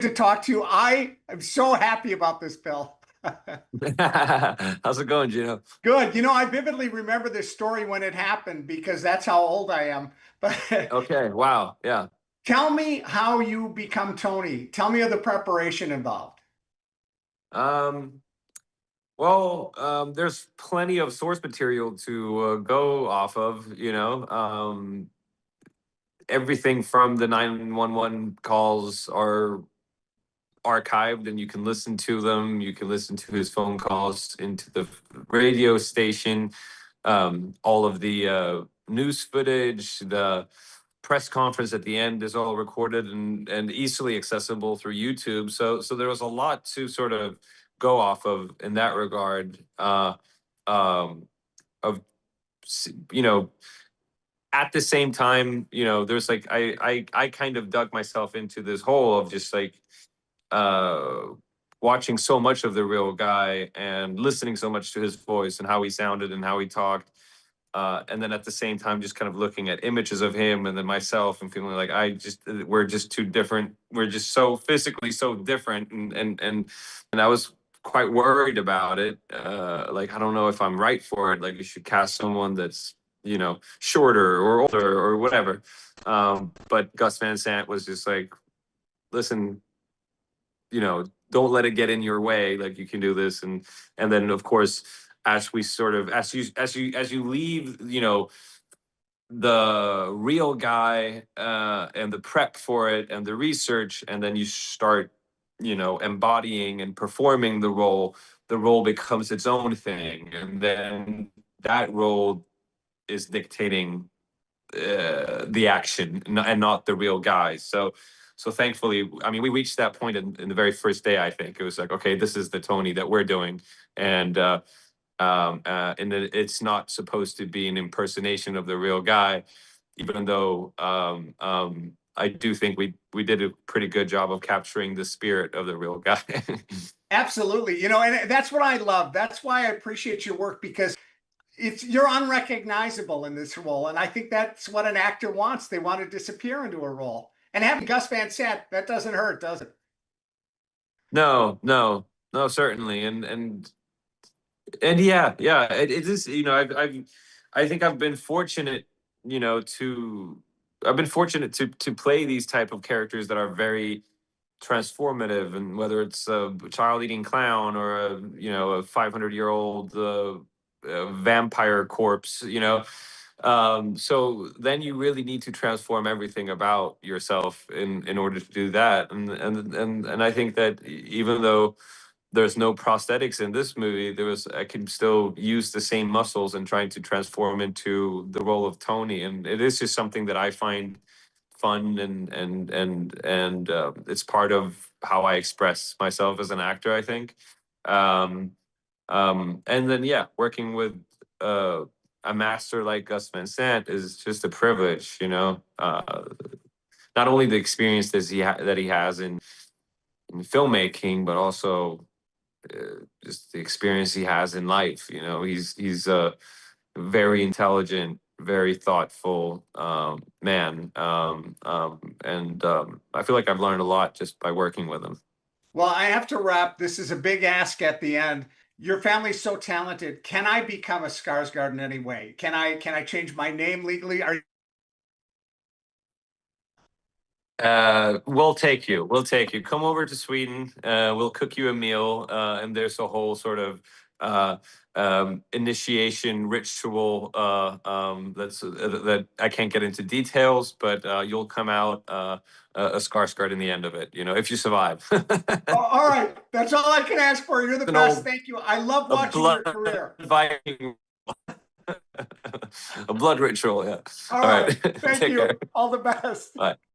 to talk to you. I am so happy about this, Bill. How's it going, Gino? Good. I vividly remember this story when it happened because that's how old I am. But Okay, wow, yeah. tell me how you become Tony. Tell me of the preparation involved. Um, there's plenty of source material to go off of, everything from the 911 calls are archived and you can listen to them. You can listen to his phone calls into the radio station, all of the news footage, the press conference at the end is all recorded and easily accessible through YouTube. So there was a lot to sort of go off of in that regard. Um, of you know, at the same time, there's like I kind of dug myself into this hole of just like uh watching so much of the real guy and listening so much to his voice and how he sounded and how he talked, and then at the same time just kind of looking at images of him and then myself and feeling like we're just too different, we're just so physically so different, and I was quite worried about it, like I don't know if I'm right for it, like you should cast someone that's shorter or older or whatever, but Gus Van Sant was just like, listen, don't let it get in your way, like you can do this. And then of course, as we sort of as you leave, the real guy, and the prep for it and the research, and then you start embodying and performing the role becomes its own thing, and then that role is dictating the action and not the real guys. So thankfully, I mean, we reached that point in the very first day. I think it was like, okay, this is the Tony that we're doing, and it's not supposed to be an impersonation of the real guy, even though I do think we did a pretty good job of capturing the spirit of the real guy. Absolutely. And that's what I love. That's why I appreciate your work because you're unrecognizable in this role. And I think that's what an actor wants. They want to disappear into a role. And having Gus Van Sant, that doesn't hurt, does it? No, no, no, certainly, and yeah, it is. I think I've been fortunate, to I've been fortunate to play these type of characters that are very transformative, and whether it's a child eating clown or a 500-year-old vampire corpse, so then you really need to transform everything about yourself in order to do that, and I think that even though there's no prosthetics in this movie, I can still use the same muscles and trying to transform into the role of Tony, and it is just something that I find fun, and it's part of how I express myself as an actor, I think. Um, and then yeah, working with uh, a master like Gus Van Sant is just a privilege, not only the experience that he has in filmmaking, but also just the experience he has in life. He's a very intelligent, very thoughtful man, and I feel like I've learned a lot just by working with him. Well, I have to wrap. This is a big ask at the end. Your family's so talented. Can I become a Skarsgård in any way? Can I change my name legally? Are We'll take you. We'll take you. Come over to Sweden. We'll cook you a meal, and there's a whole sort of uh, initiation ritual. That I can't get into details, but you'll come out a Skarsgård in the end of it. If you survive. all right. That's all I can ask for. You're the An best. old Thank you. I love a watching your blood career. Viking, a blood ritual. Yeah. All All right. right. Thank Take care. you. All the best. Bye.